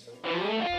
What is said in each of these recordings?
Dia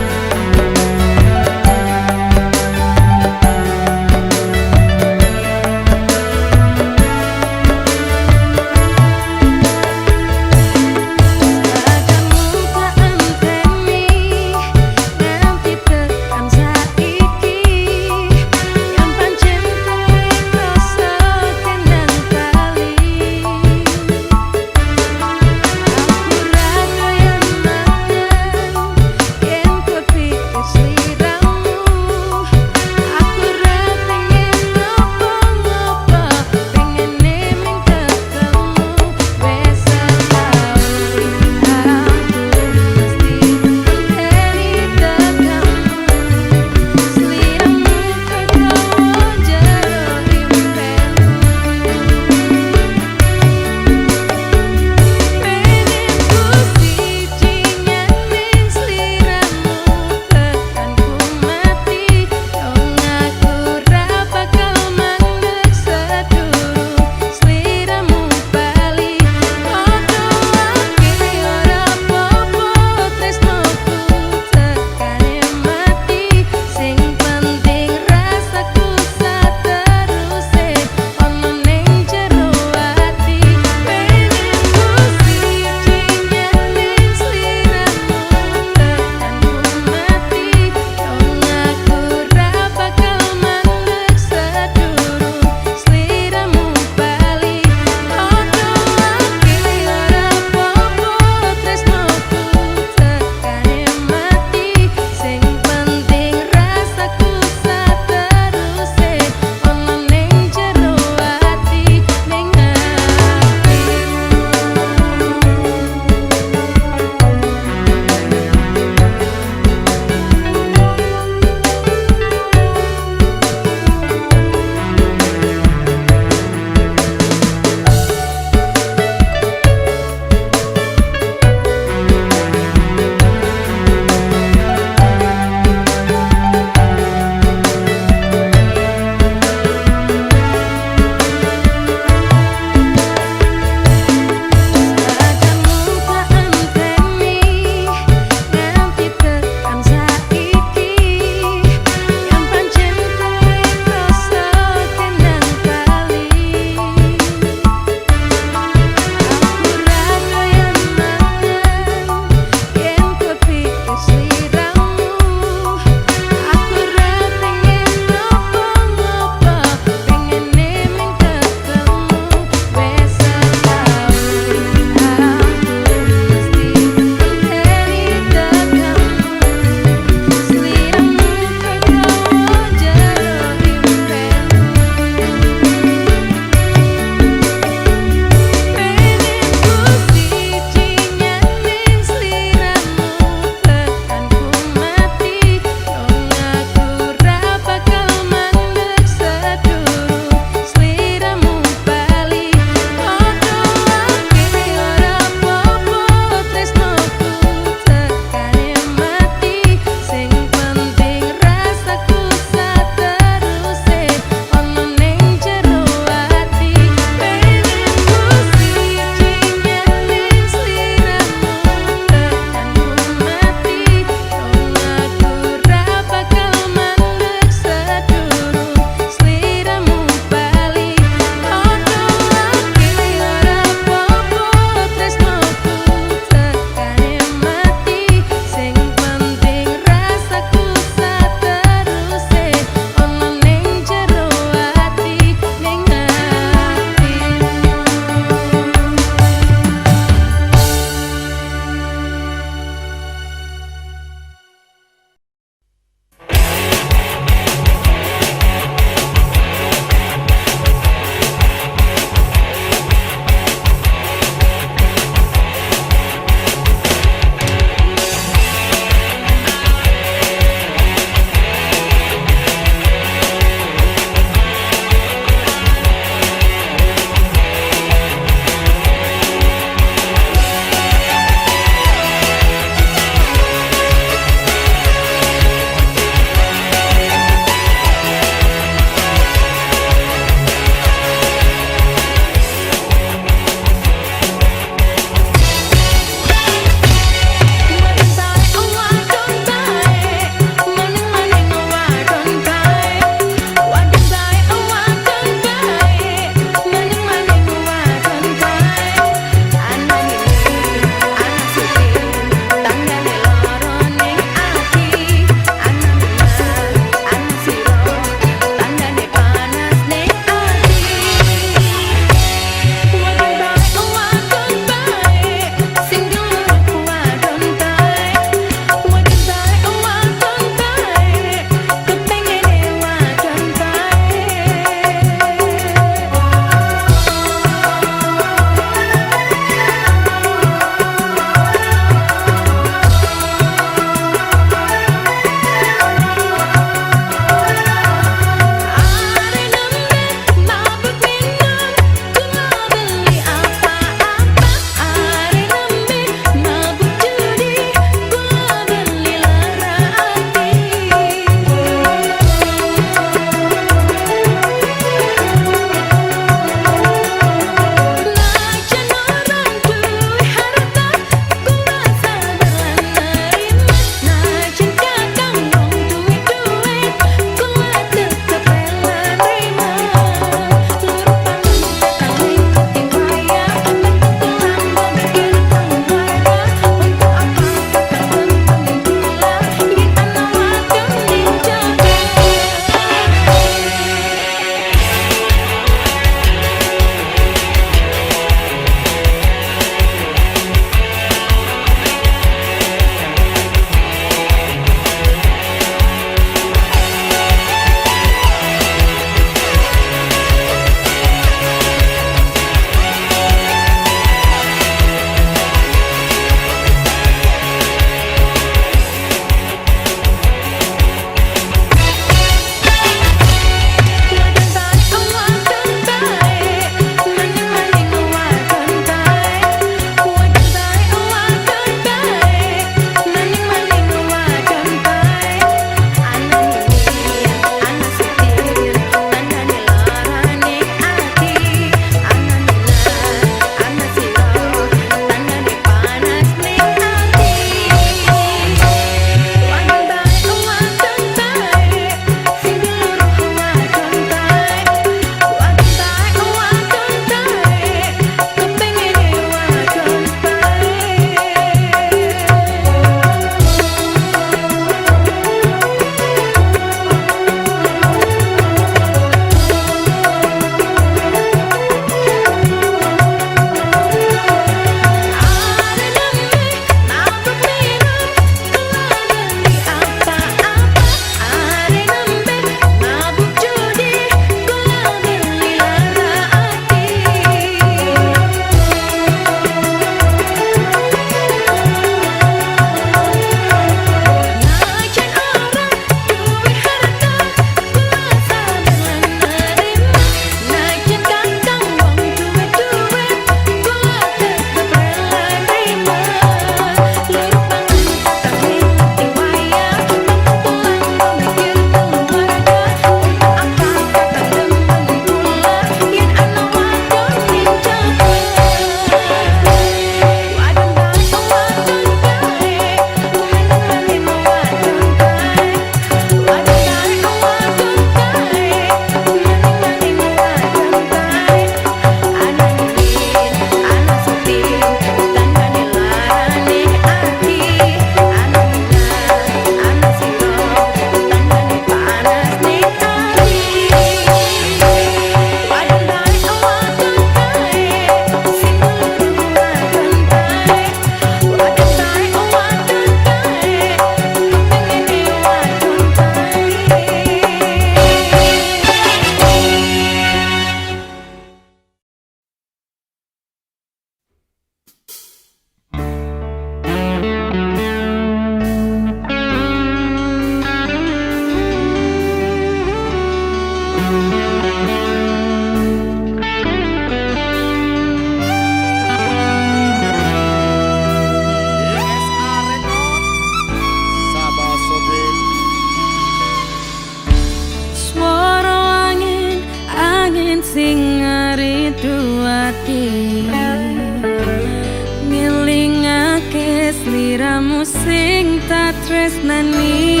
Sliramu sing tak tresnani,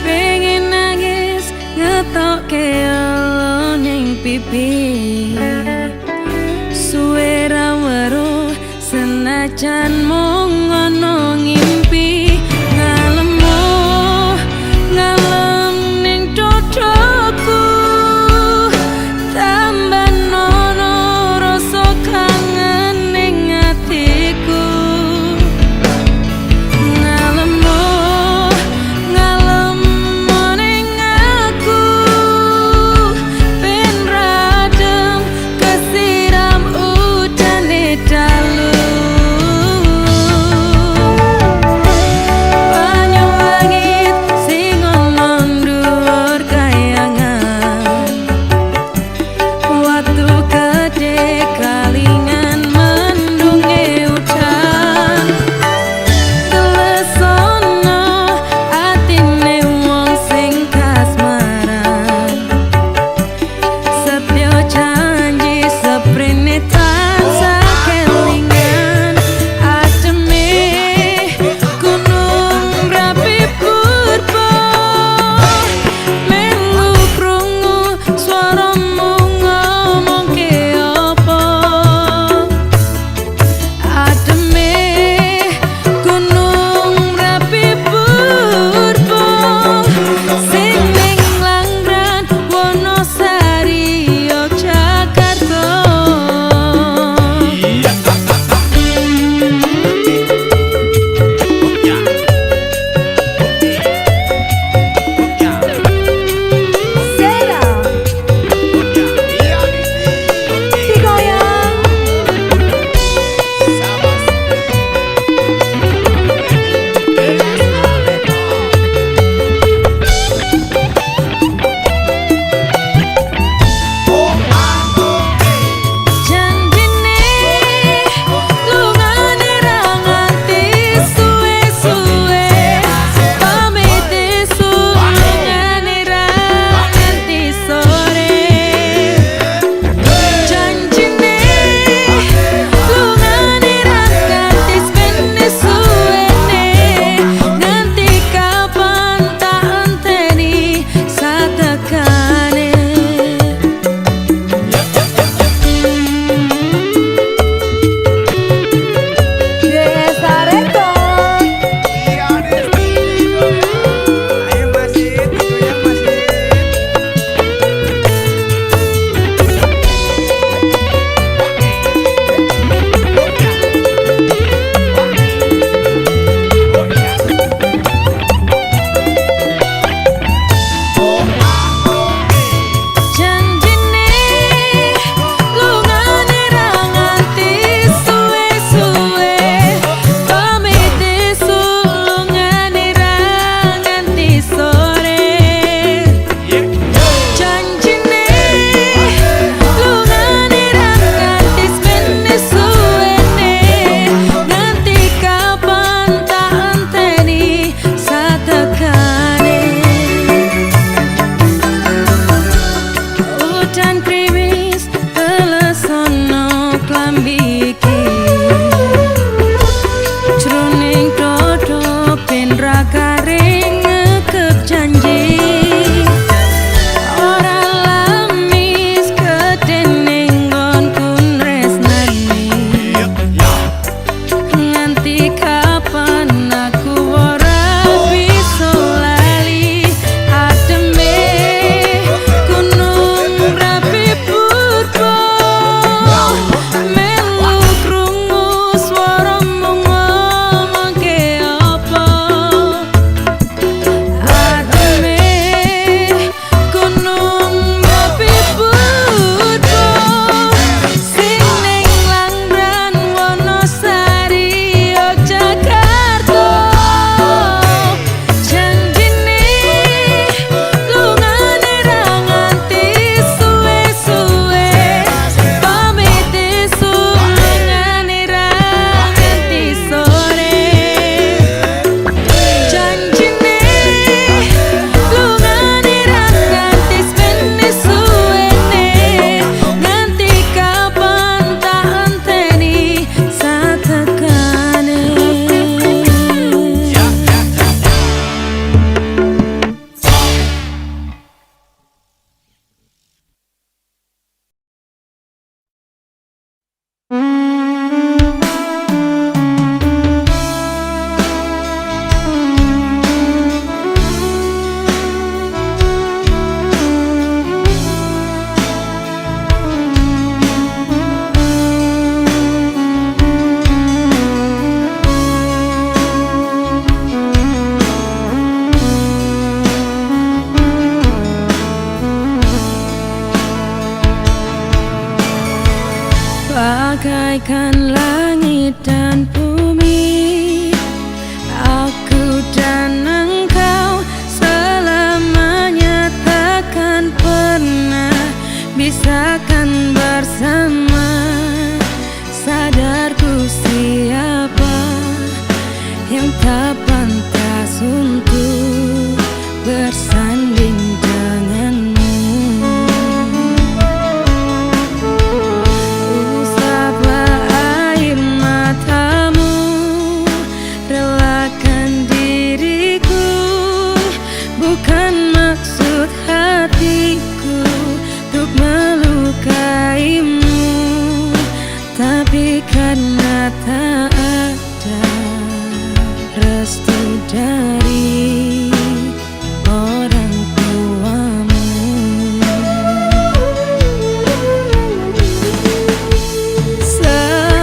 pengen nangis ngetokke alo ning pipi. Suara weruh senajan mung ngono ngimpi. Ngalemu ngalem ning dodoku, tambah nono rasa kangen ning atiku. Ngalemu ngalem ning aku, ben radem kesiram udane dalu. Bagaikan langit dan bumi, aku dan engkau selamanya takkan pernah bisakan bersama. Sadarku siapa yang tak pantas untuk bersanding denganmu. Usaplah air matamu, relakan diriku. Bukan maksud hatiku untuk melukaimu, tapi karena tak ada restu dari orang tuamu.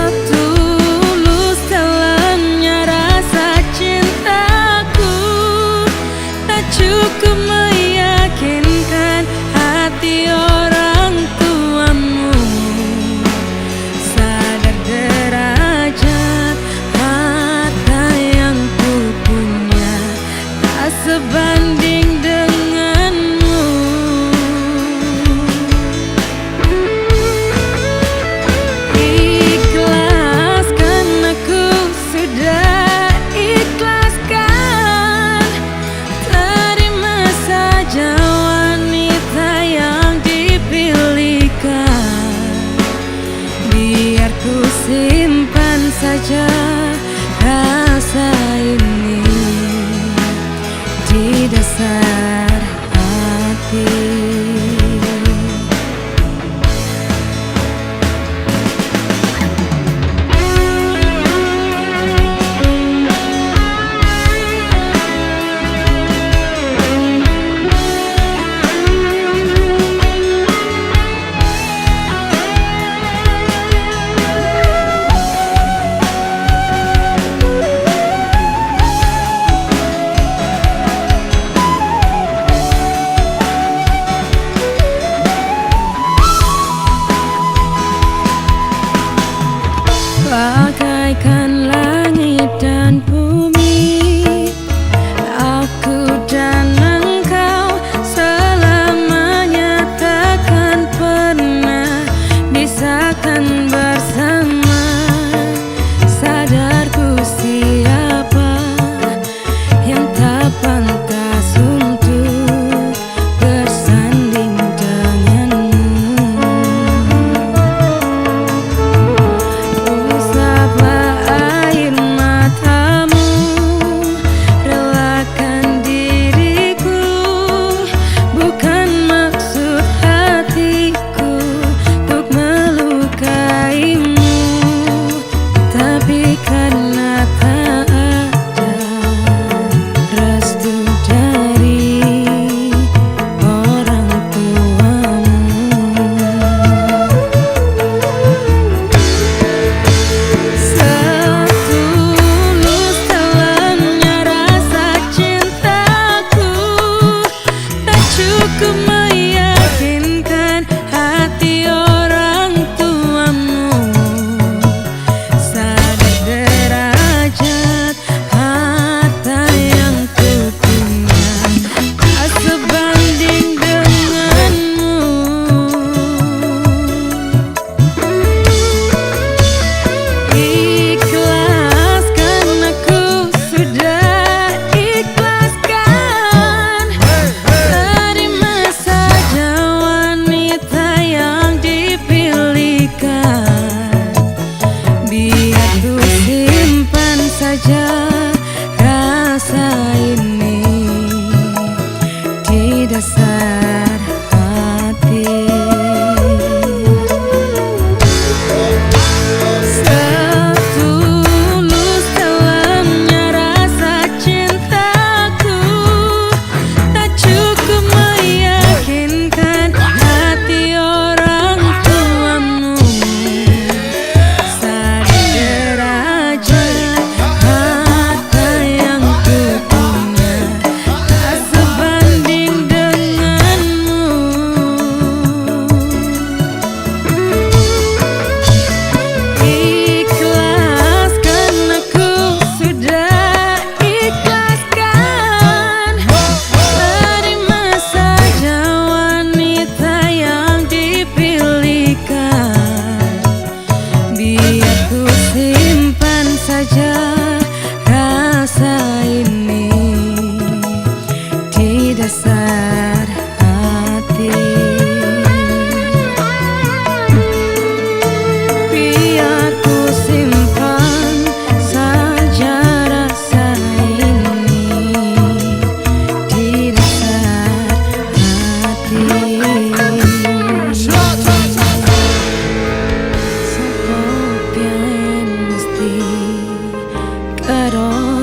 Setulus dalamnya rasa cintaku, tak cukup meyakinkan hati orang tuamu. Sadar derajat harta yang ku punya tak sebanding denganmu. Ikhlaskan, aku sudah ikhlaskan. Terima saja wanita yang dipilihkan. Biar ku simpan saja rasa ini di dasar hati.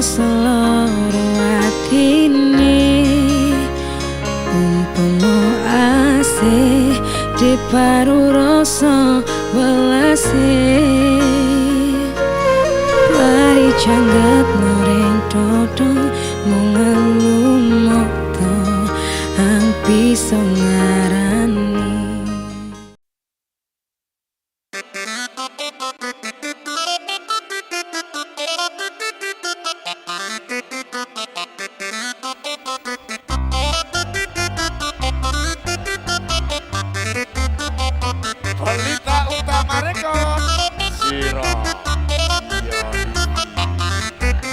seloro atine umpomo asih di paru rasa welase mari jangget noreng dodong mengalun moto ang piso ngarani. Pelita utama rekod Siro Yoni.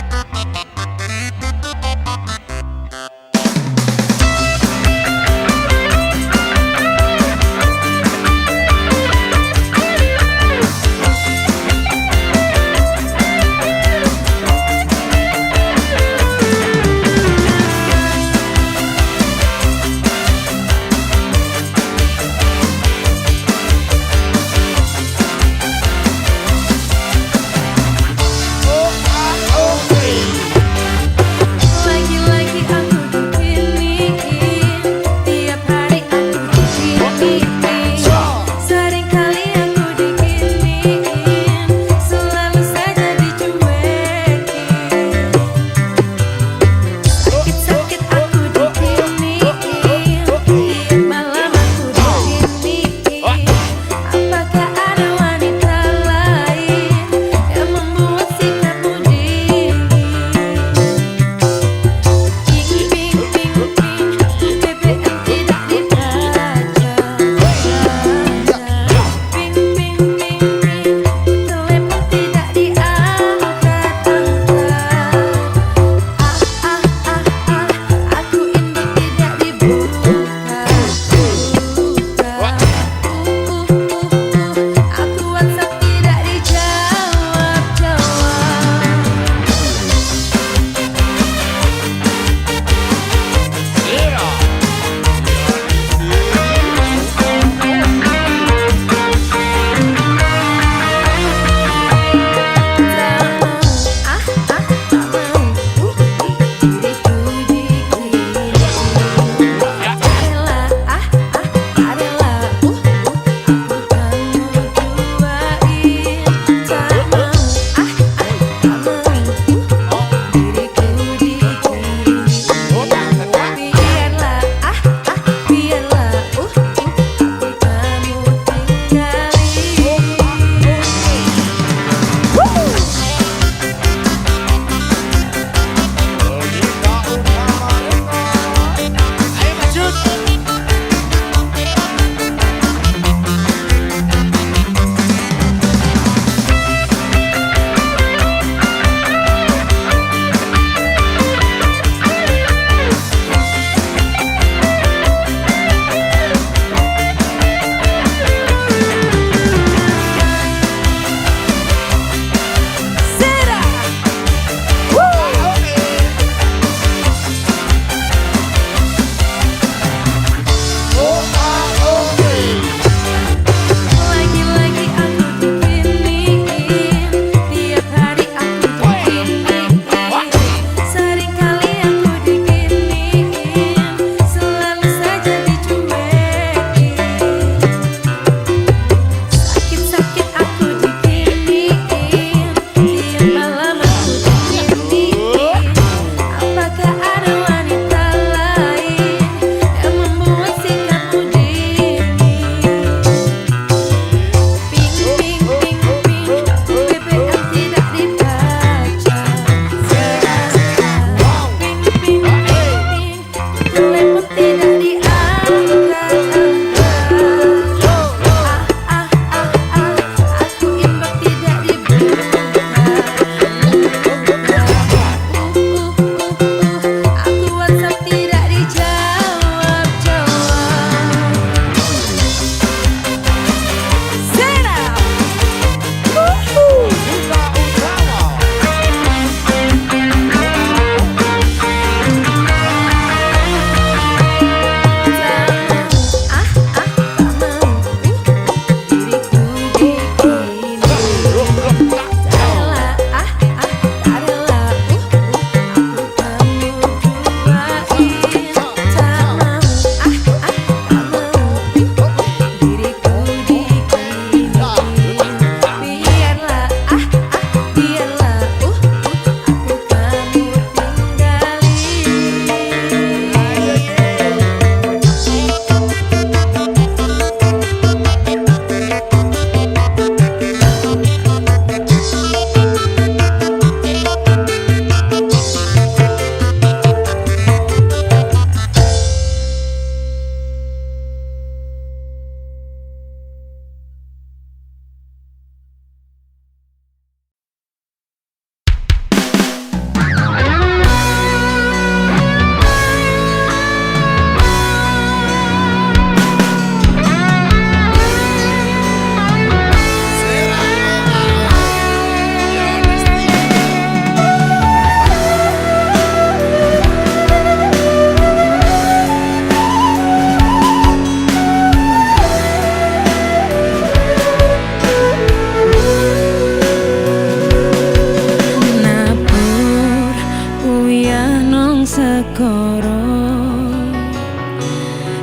perkara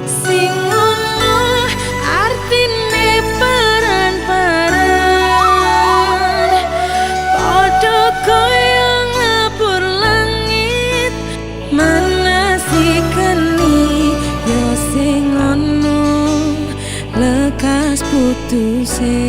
sing ono artine paran-paran padha kaya ngapur langit manasikeni yo sing ono lekas putuse.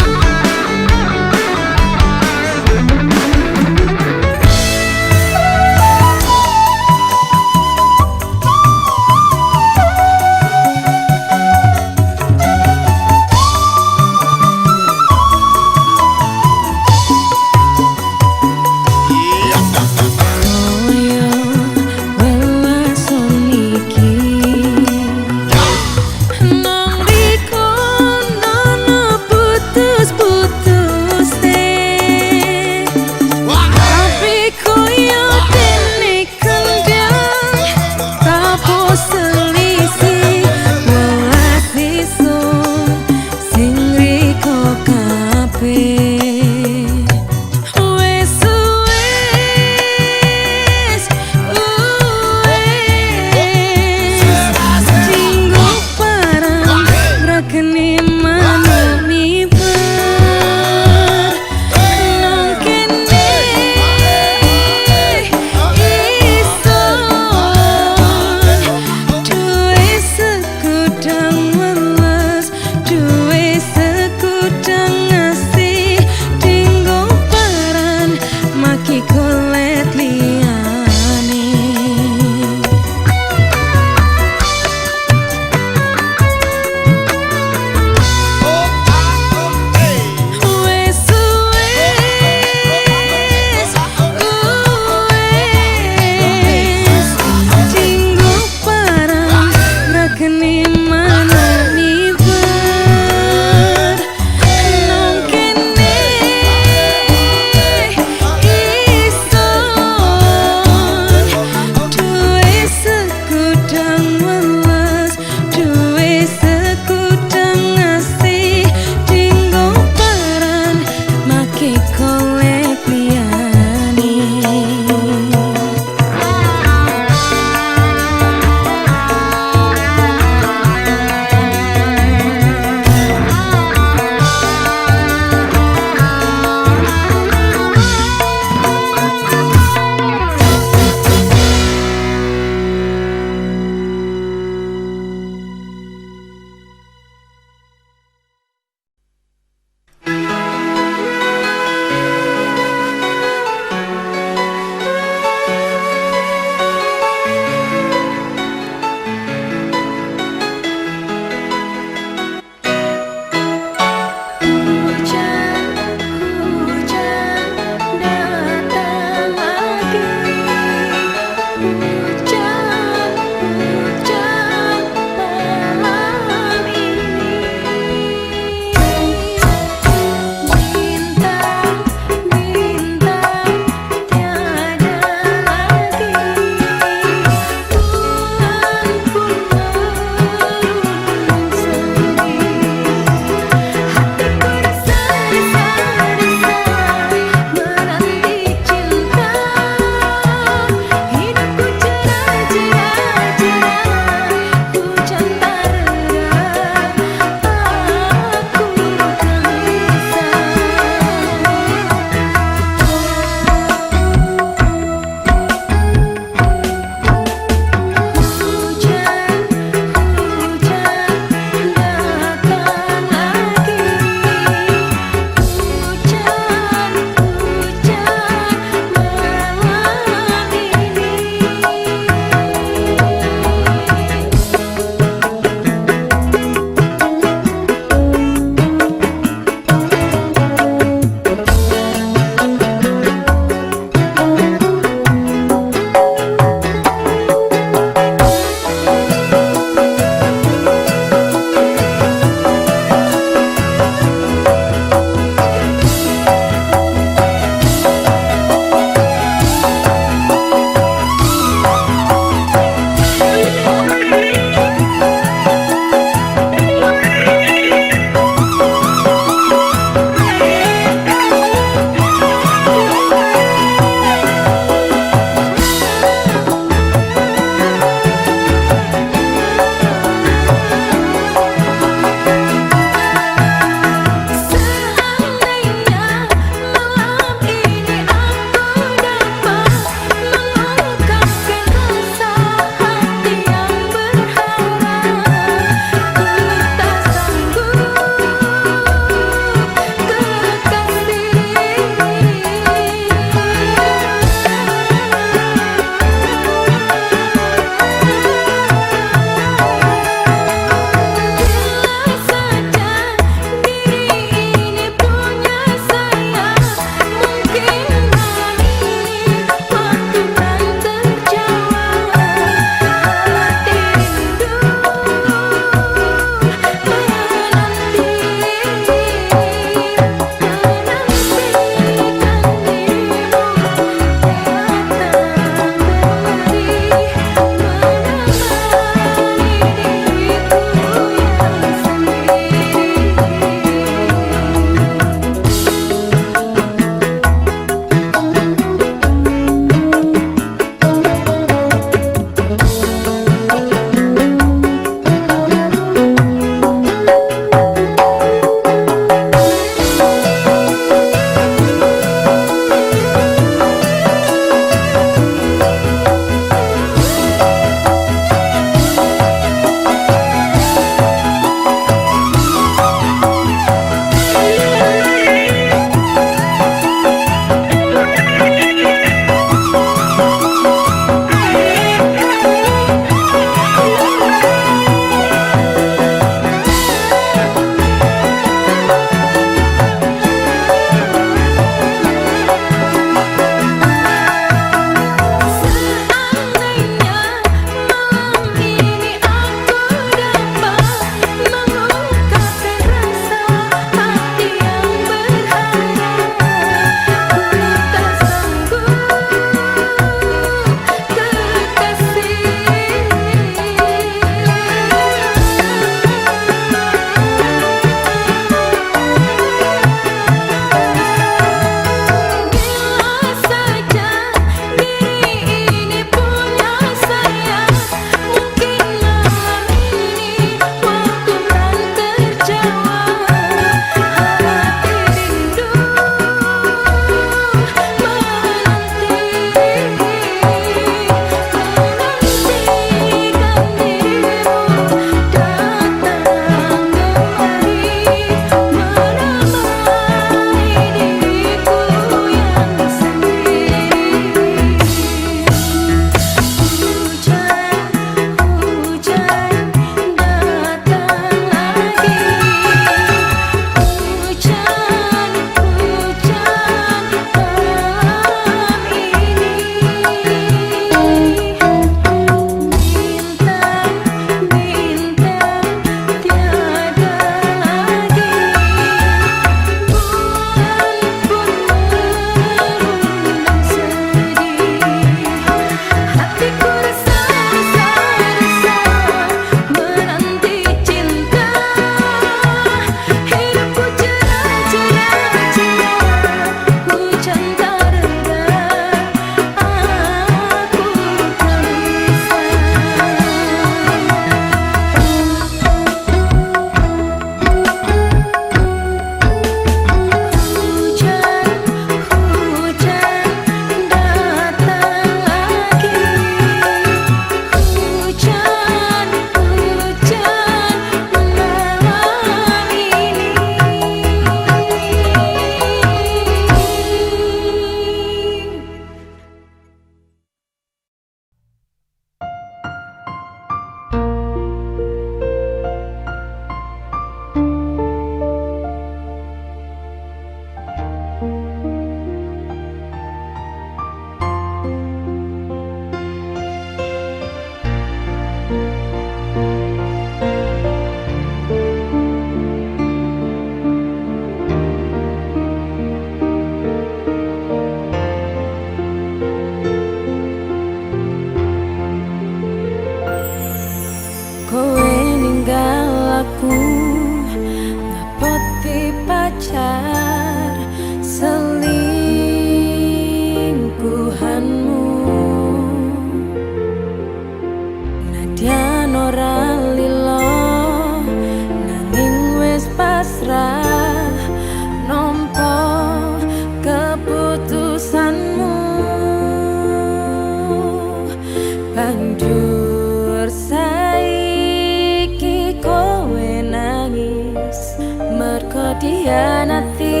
dihianati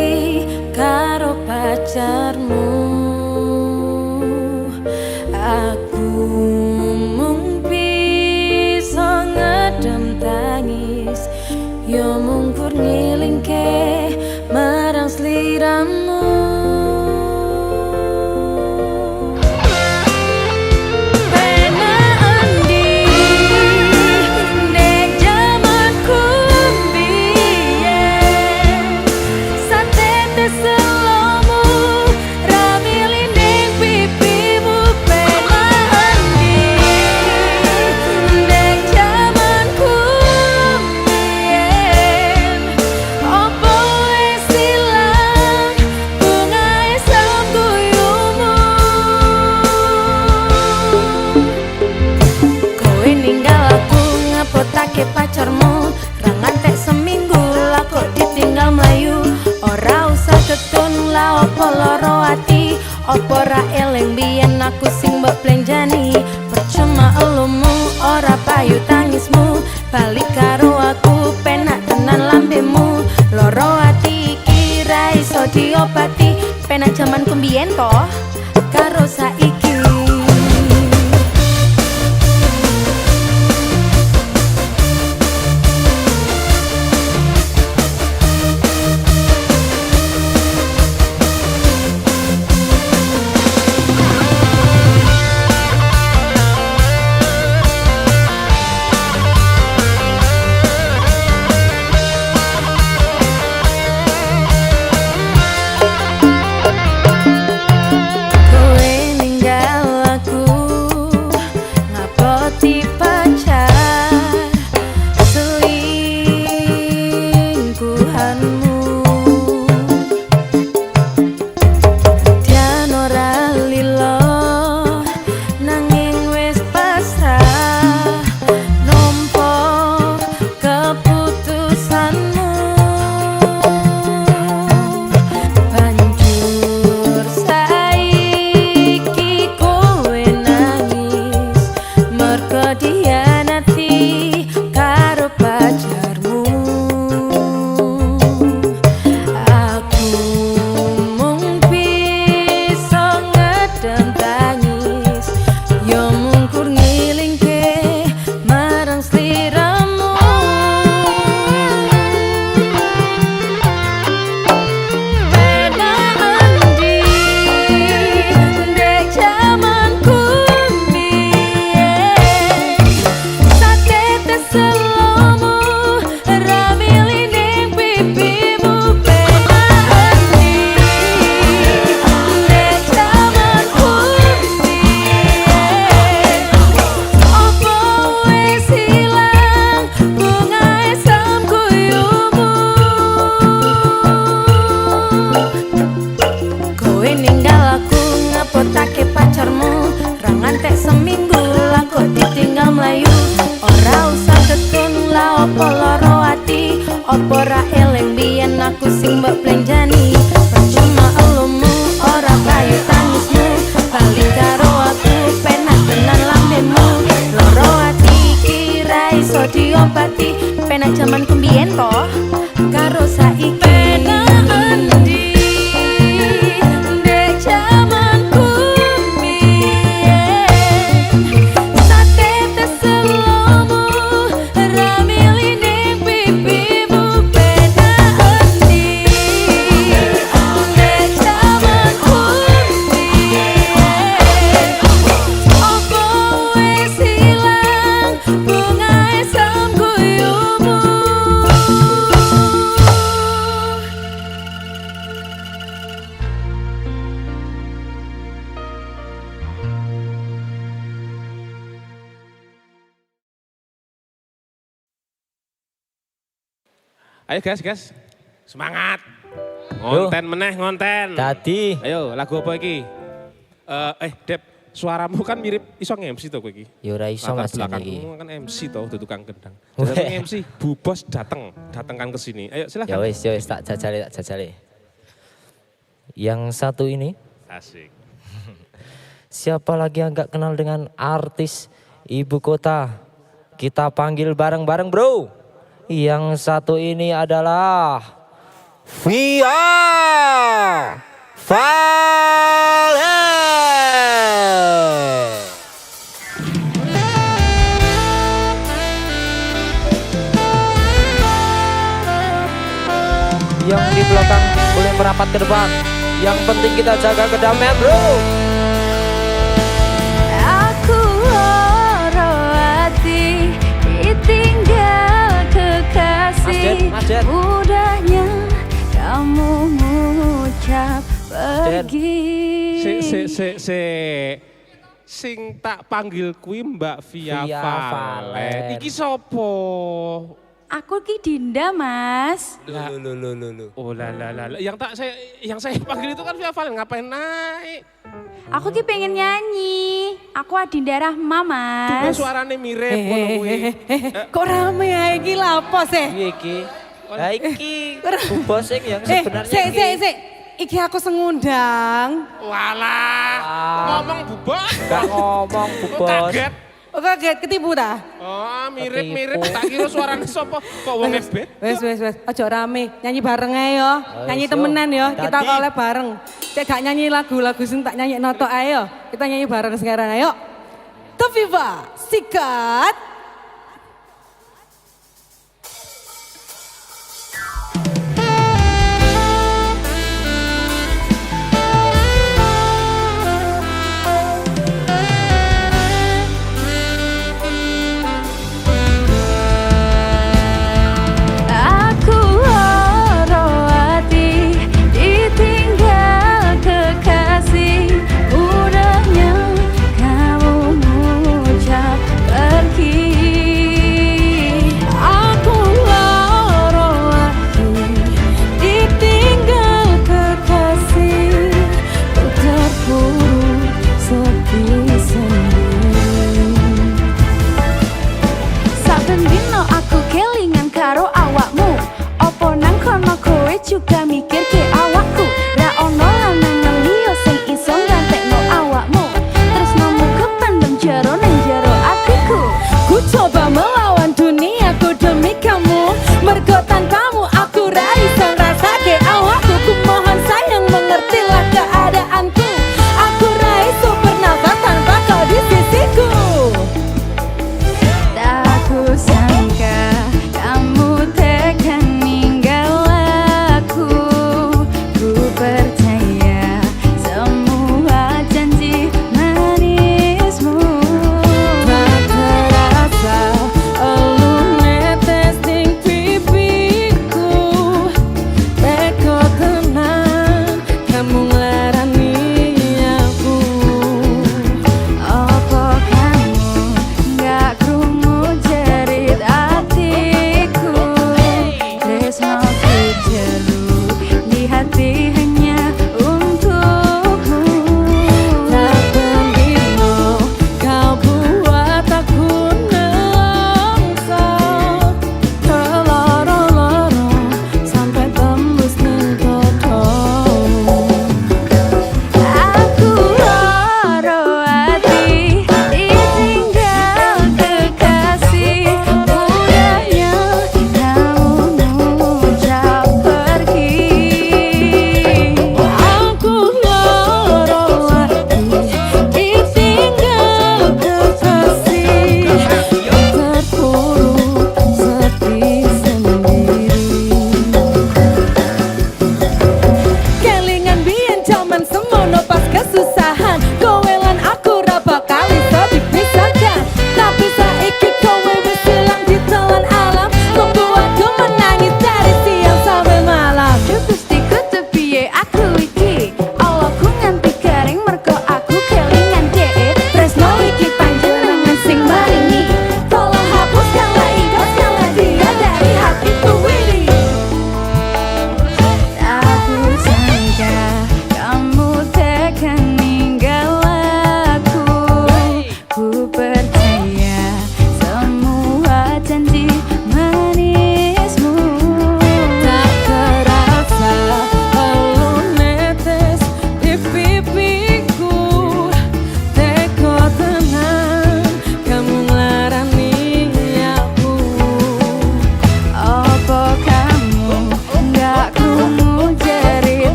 karo pacarmu. Aku mung bisa ngedam tangis, yo mung pur ngilingke marang sliramu. Potake pacarmu, ra ngantek seminggu lah kok ditinggal mlayu. Ora usah ketun lah opo loro ati, opo ra eling biyen aku sing mbok plenjani. Percuma elumu ora payu tangismu, balik karo aku penak tenan lambemu. Loro ati iki ra iso diobati, penak jaman kumbiyen to karo saiki. Potake pacarmu, ra ngantek seminggu lah kok ditinggal mlayu. Ora usah ketun lah opo loro ati, opo ra eling biyen aku sing mbok plenjani. Percuma elumu ora payu tangismu, balik karo aku penak tenan lambemu. Loro ati iki ra iso diobati, penak jaman kumbiyen to karo saiki. Ayo guys, semangat. Ngonten meneh, ngonten. Tadi. Ayo, lagu apa iki? Dep, suaramu kan mirip iso nge-MC to kowe iki. Ya ora iso Mas iki. Kamu kan MC to, dudu tukang gendang. Jadi MC, Bu Bos datang kan ke sini. Ayo silakan. Ya wis, tak jajale. Yang satu ini. Asik. Siapa lagi yang gak kenal dengan artis ibu kota? Kita panggil bareng-bareng bro. Yang satu ini adalah Via Valen. Yang di belakang boleh merapat ke depan. Yang penting kita jaga kedamaian, bro. Aku loro hati ditinggal kekasih. Masjid. Mudahnya kamu mengucap pergi. Sing tak panggil kuwi Mbak Via Via Valen. Valen. Iki sopo? Aku ki Dinda, Mas. Loh. Oh lah. Yang saya panggil itu kan Via Valen, ngapain naik? Aku ki pengen nyanyi. Aku Adinda Rahma, Tuh Mas. suarane mirip ngono kuwi. Kok rame ya iki lapo sih? Piye iki? Lah iki Bu Bos sing yang sebenarnya Sik. Iki aku sengundang. Walah, ngomong bubok. Gak ngomong Bu Kok Bos. kaget? Kok kaget ketipu dah? Oh, mirip-mirip. Ketipu. Tak kira suarane sapa? Kok wong ebet? Wes. Ojo rame. Nyanyi bareng ae yo. Nyanyi yo. temenan yo. Kita Tadi. collab bareng. Cek gak nyanyi lagu-lagu sing tak nyanyi noto ae yo. Kita nyanyi bareng sekarang ayo. Tafifa, sikat. Aku loro hati ditinggal kekasih. Mudahnya kamu mengucap pergi. Aku loro hati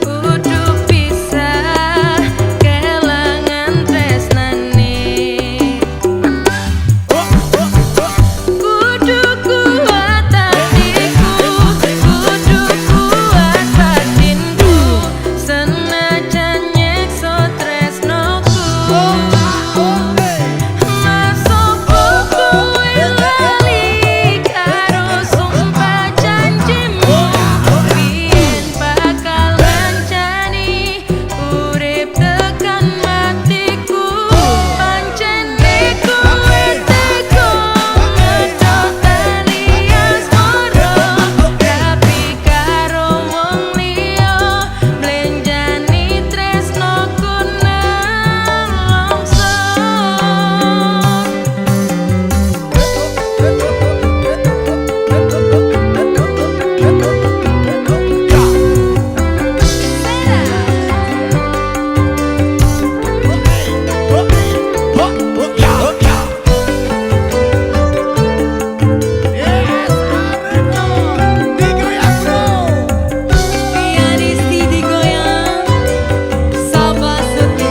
Kudu pisah kelangan tresnane. Kudu kuat hatiku, kudu kuat batinku, senajan nyekso tresnoku. Masopo kowe lali karo sumpah janjimu, biyen bakal ngancani urip tekan matiku. Pancene kowe teko ngedot alias moro, tapi karo wong liya blenjani tresnoku nelongso. Pianisti digoyang, Sapa Suti.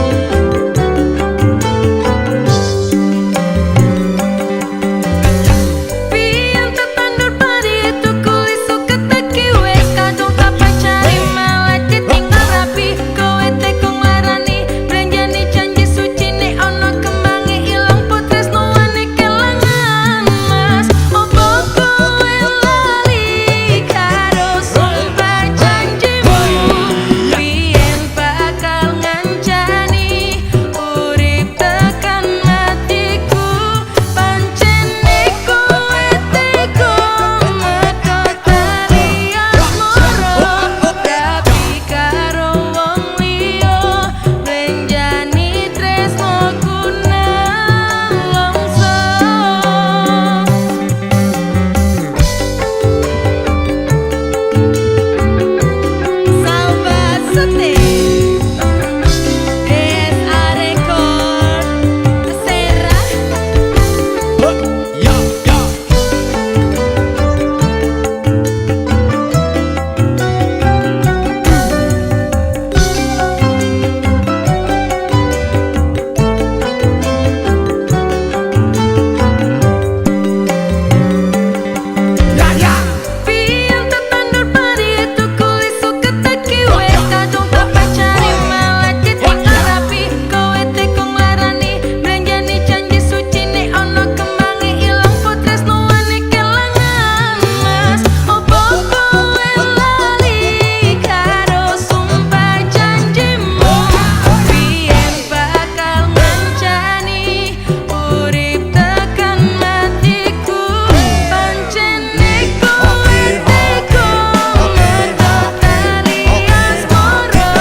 Pian tetandur padi itu kulis suka teki wes kadung tak pacari malah ditinggal rapi. Kowe teko nglarani blenjani janji suci nek ana kembange ilang putres nuwane kelangan mas. Opo kowe lali karo sumpah janjimu, biyen bakal ngancani urip tekan matiku. Pancene kowe teko ngedot alias moro, tapi karo wong liya blenjani tresnoku nelongso. Sapa Suti, DSA Record, Serah. Pian tetandur padi itu kulis suka teki wes kadung tak pacari malah ditinggal rapi. Kowe teko nglarani blenjani janji suci nek ana kembange ilang putres nuwane kelangan mas. Opo kowe lali karo sumpah janjimu, biyen bakal ngancani urip tekan matiku. Pancene kowe teko ngedot alias moro,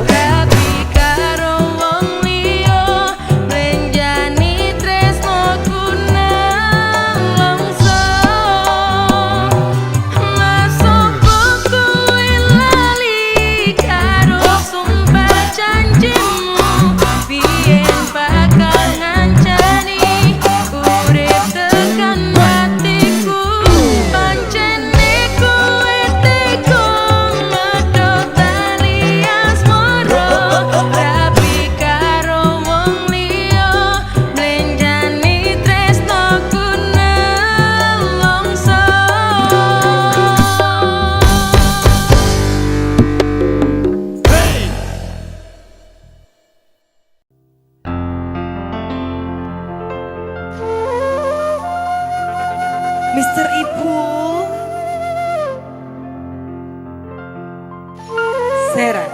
tapi karo wong liya blenjani tresnoku nelongso. Masopo kowe lali karo sumpah janjimu, biyen bakal ngancani urip tekan matiku. Pancene kowe teko ngedot alias moro, tapi karo wong liya blenjani tresnoku nelongso. Mister Ibu Serah.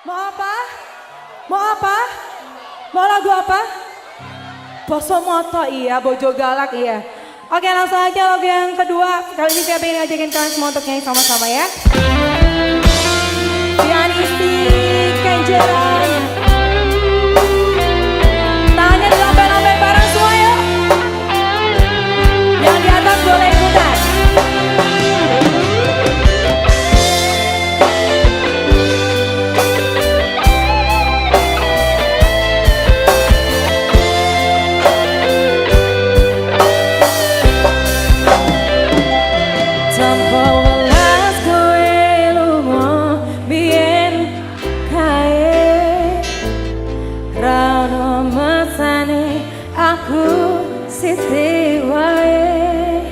Mau apa? Mau apa? Mau lagu apa? Boso moto iya, bojo galak iya. Oke langsung aja lagu yang kedua. Kali ini saya pengen ngajakin kalian semua untuk nyanyi sama-sama ya. Pianisti Kenjeran. Tangannya dilompat-lompat bareng semua yuk. Yang di atas boleh ikutan. Siti wae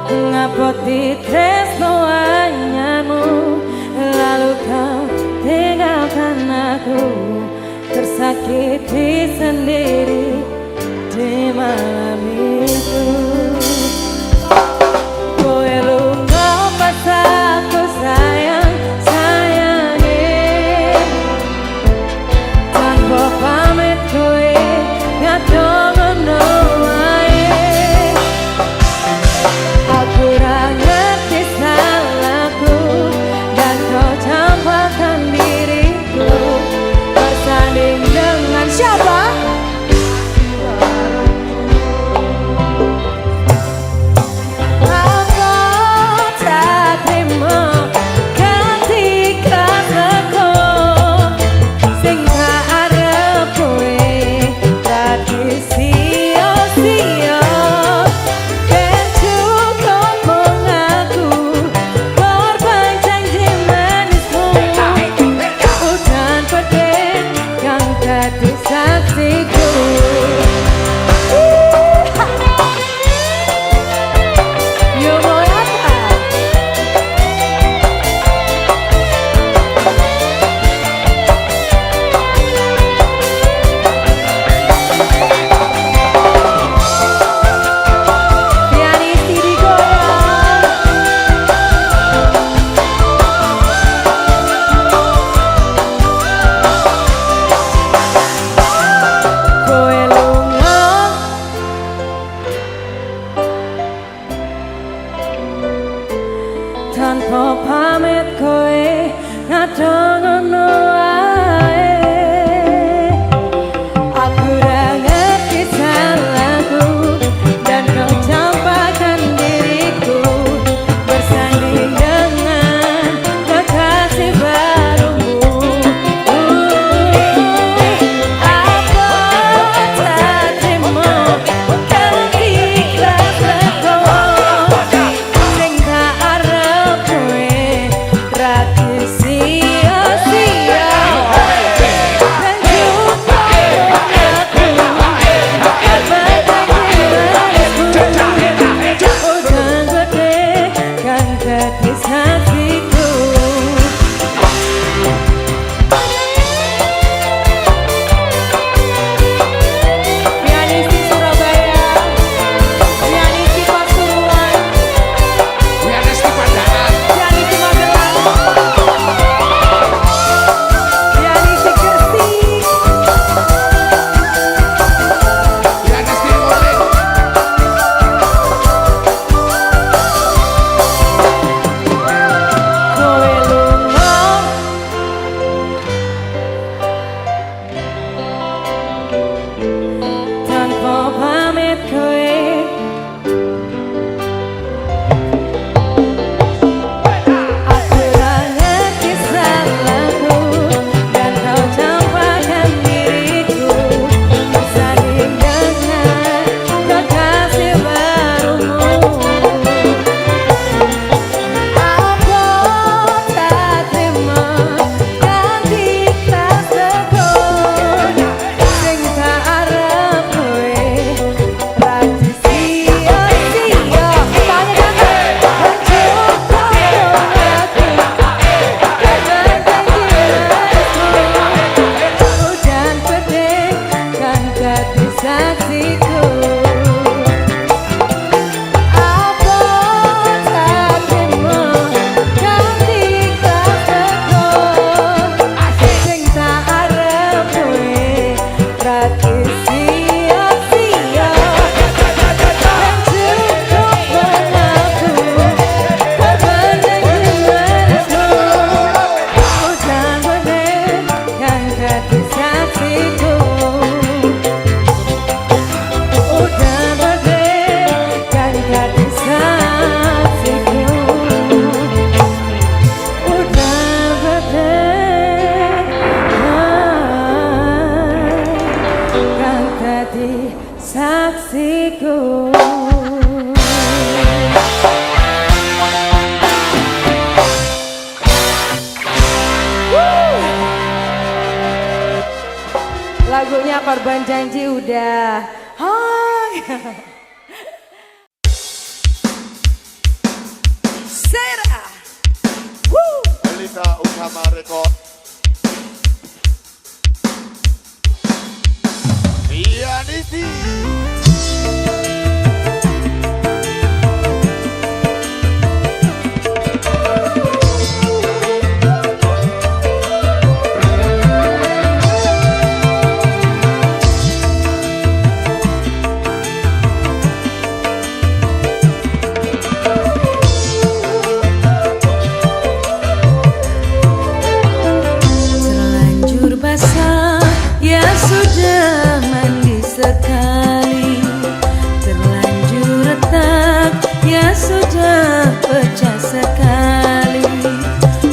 ngapoti tresno anyamu, lalu kau tinggalkan aku tersakiti sendiri di malam itu. Kowe lunga pas aku sayang sayangi, tanpa pamit kowe ngadong. jadi saksiku. Lagunya Korban Janji udah. Hai. Sera. Elita Utama Record. Pianiti. Terlanjur basah, ya sudah mandi sekali. Terlanjur retak, ya sudah pecah sekali.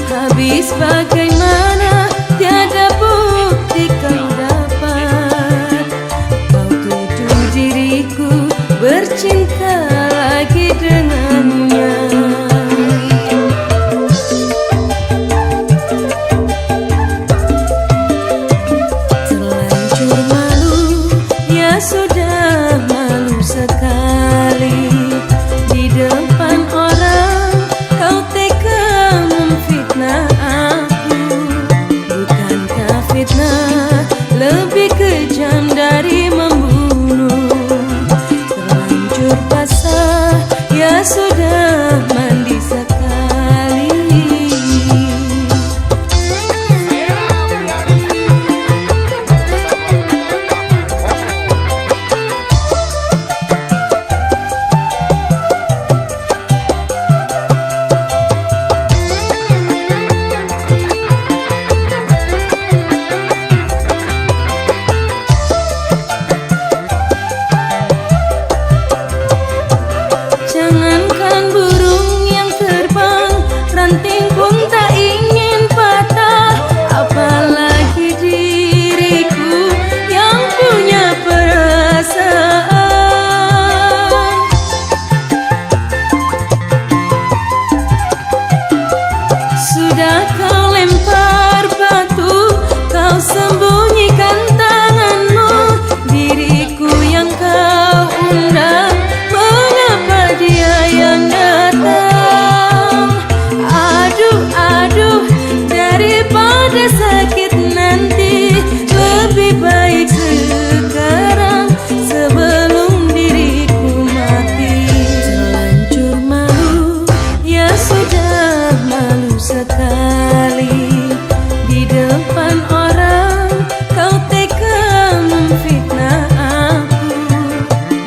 Habis bagaimana, tiada bukti kau dapat. Kau tuduh diriku bercinta lagi dengannya. Terlanjur malu, ya sudah malu sekali. Di depan orang kau tega memfitnah aku. Bukankah fitnah lebih kejam dari membunuh? Terlanjur basah, ya sudah mandi sekali. Jangankan burung yang terbang, ranting pun tak ingin patah. Apalagi diriku yang punya perasaan. Sudah kau lempar batu, kau sembunyikan tanganmu. Diriku yang kau undang, mengapa dia yang datang? Aduh, aduh, daripada sakit nanti, lebih baik sekarang sebelum diriku mati. Terlanjur malu, ya sudah malu sekali. Di depan orang kau tega memfitnah aku.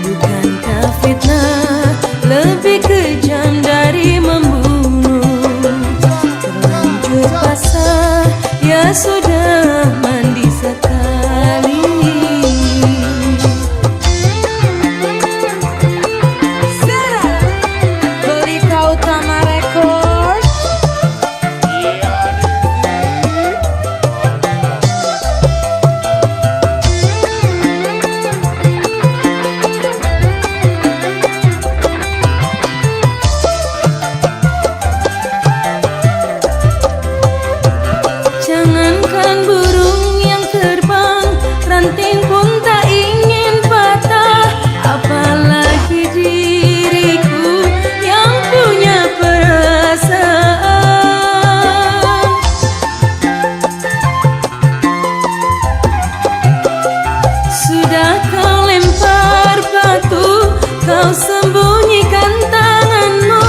Bukankah fitnah lebih kejam dari membunuh? Terlanjur basah, ya sudah mandi sekali. Sera, Belita Utama Record. Jangankan burung yang terbang, ranting pun tak ingin patah. Apalagi diriku yang punya perasaan. Sudah kau lempar batu, kau sembunyikan tanganmu.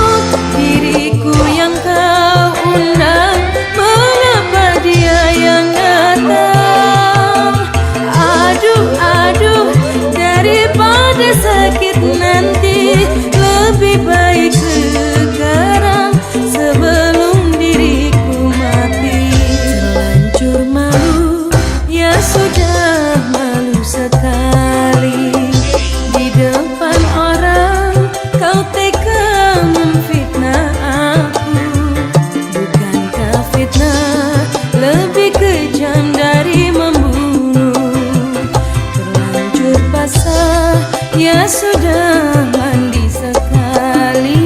Diriku yang kau undang, mengapa dia yang datang? Aduh, aduh, daripada sakit nanti, lebih baik sekarang sebelum diriku mati. Terlanjur malu, ya sudah malu sekali. Di depan orang kau tega memfitnah aku. Bukankah fitnah lebih kejam dari membunuh? Terlanjur pas Ya sudah mandi sekali.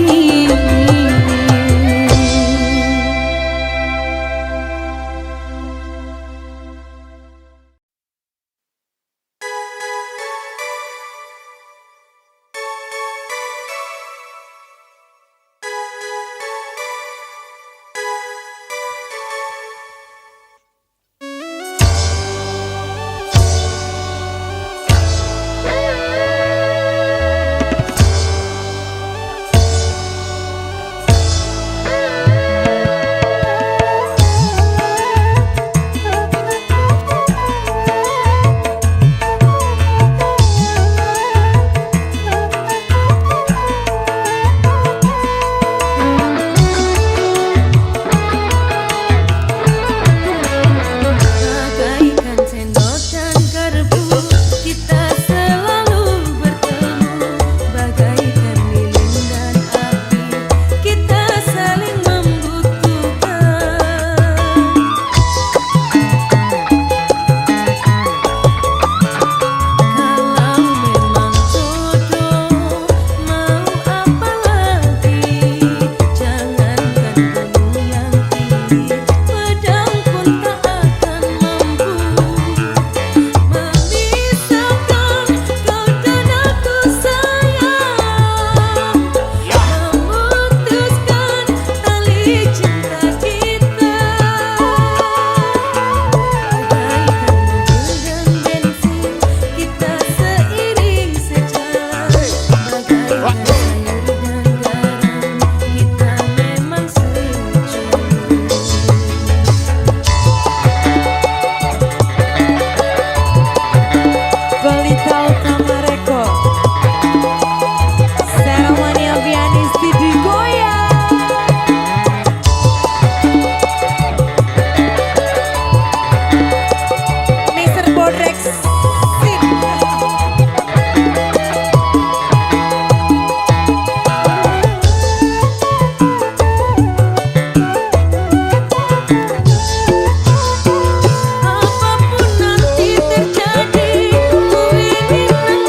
Apapun nanti terjadi, ku ingin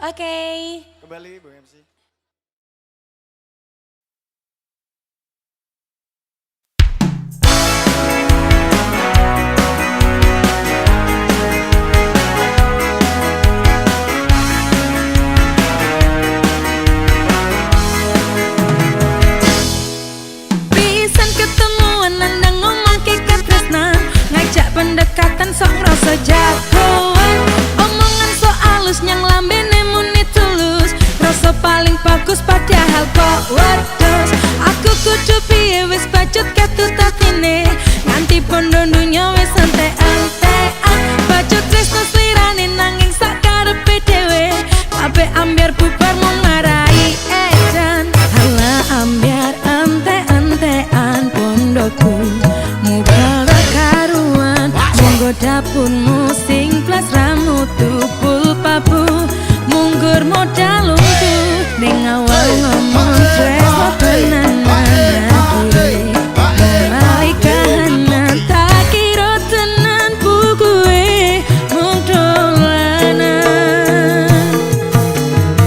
Oke. Kembali Bu MC. Pisan ketemuan nandang ngomong kikat tresnan, ngajak pendekatan sok ngerasa jagoan. Omongan so alus nyang lambene muni tulus, rasa paling bagus padahal kok wedhus. Aku kudu piye wis bacot ketutatine, nganti bondo dunya wis entek-entekan. Bacot tresno slirane nanging sak karepe dhewe, kabeh ambyar bubar mung marai edan. Halah ambyar ante-antean pondoku mubarak karuan, monggo dapurmu sing plas rambut tupul papu, munggur modal untu ning awal ngomong tresno tenan akhire malikanan tak kira tenan bukuwe mung dolanan.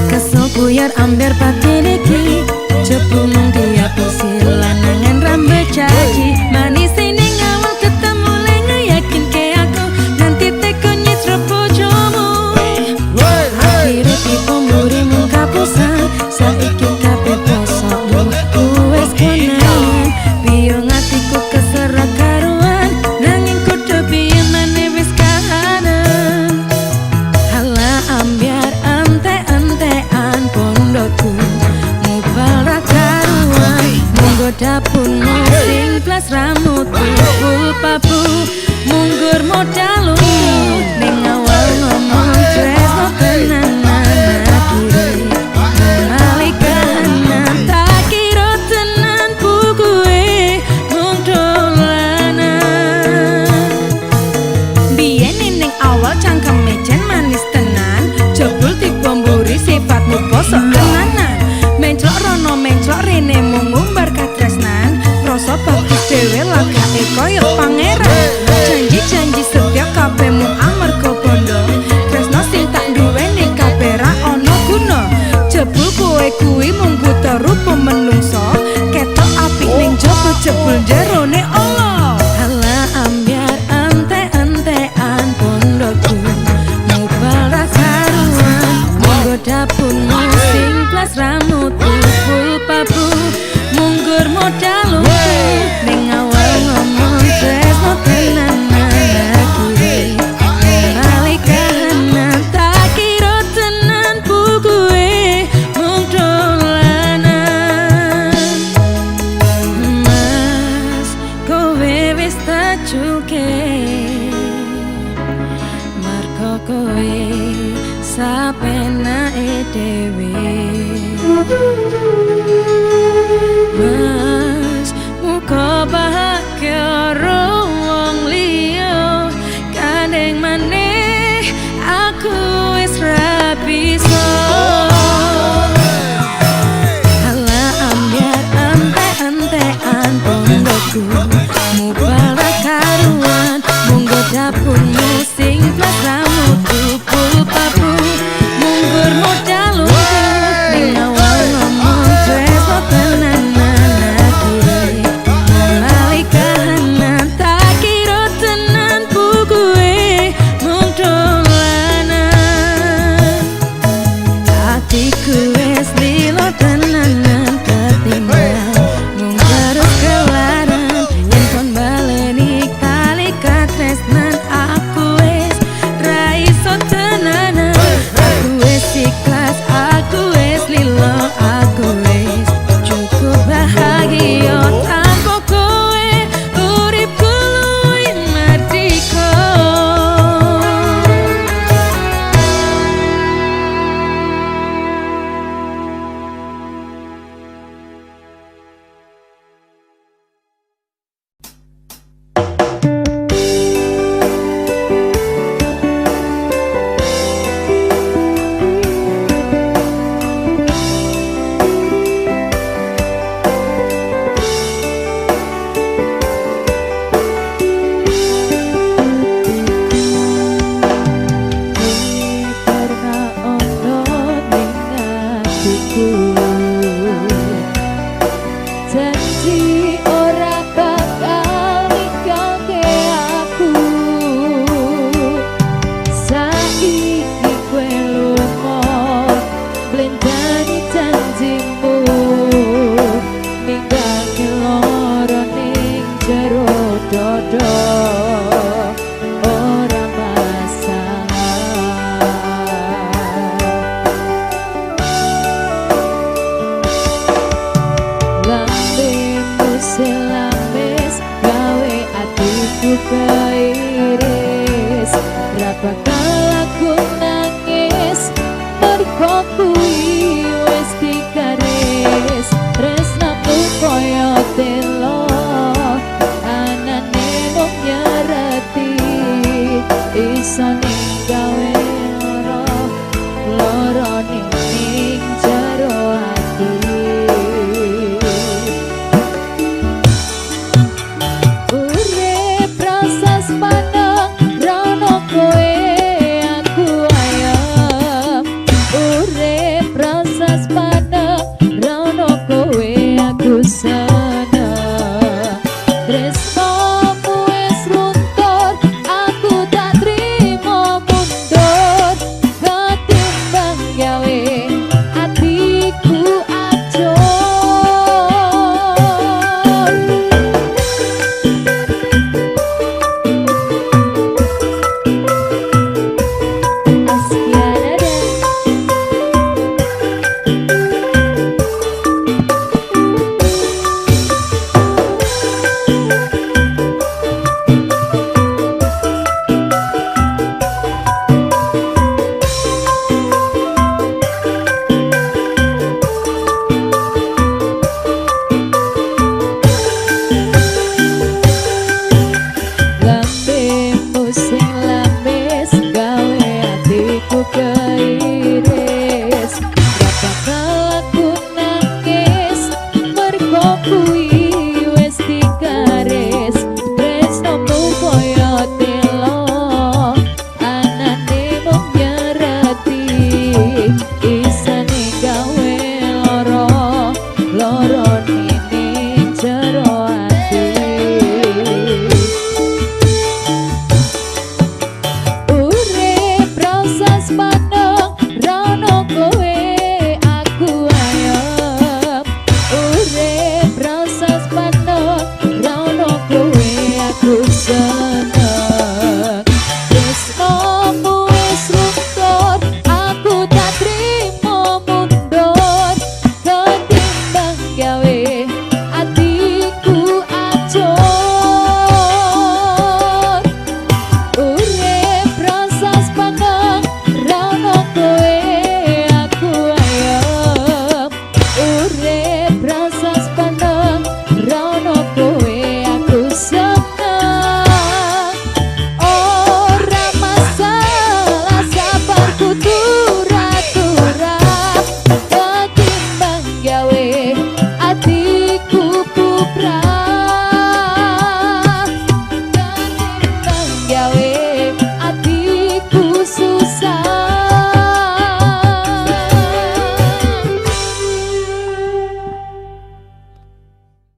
Kesel buyar amber patin iki jepu mung diapusi lanangan rambut caci manis ning awal ketemu le yakin ke aku nanti teko nyitra bojomu. Akhire tipu muri mung kapusan saiki kabeh posokmu wis konangan. Biyo ngatiku keserak karuan nanging kudu piye maneh wis kahanan. Halah ambyar ante-antean pondoku mubarak karuan, monggo dapurmu sing plas rambut tupul papu, munggur modal untu ning awal ngomong tresno tenan akhire malikanan tak kira tenan bukuwe mung dolanan. Biyen ning awal cangkeme jan manis tenan, jebul dibomburi sifatmu bosok tenanan. Menclok rono menclok rene mung ngumbar katresnan, rasa bagus dhewe lagake koyo pangeran. Janji-janji setia kabeh mung amarga bondo, tresno sing tak duweni kabeh ra ono guna. Jebul kowe kuwi mung buta rupa menungso, ketok apik ning jaba jebul jerone Allah. Halah ambyar ante-antean pondoku mubarak karuan, monggo dapurmu sing plas rambut tupul papu, munggur modal untu ning awal ngomong tresno tenan akhire malikanan tak kira tenan bukuwe mung dolanan. Mas kowe wis tak cuke marko kowe sapenake dhewe. Mas muga bahagia karo wong liya, kandeng maneh aku wis ra bisa. Halah ambyar ante-antean pondoku mubarak karuan, monggo dapurmu sing plas rambut tupul papu, munggur modal untu ning awal ngomong tresno tenan akhire malikanan Kok kuwi wis dikaris tresnaku koyo telo anane mung nyereti iso ning gawe loro ning jero ati urip proses pandang rono kowe aku ayam urip proses pandang rono kowe aku seneng tresnamu wis luntur aku tak trimo mundur ketimbang gawe atiku acur Askiana dan lambemu sing lames gawe atiku keiris gak bakal aku nangis mergo kuwi wis dikaris tresnamu koyo telo anane mung nyereti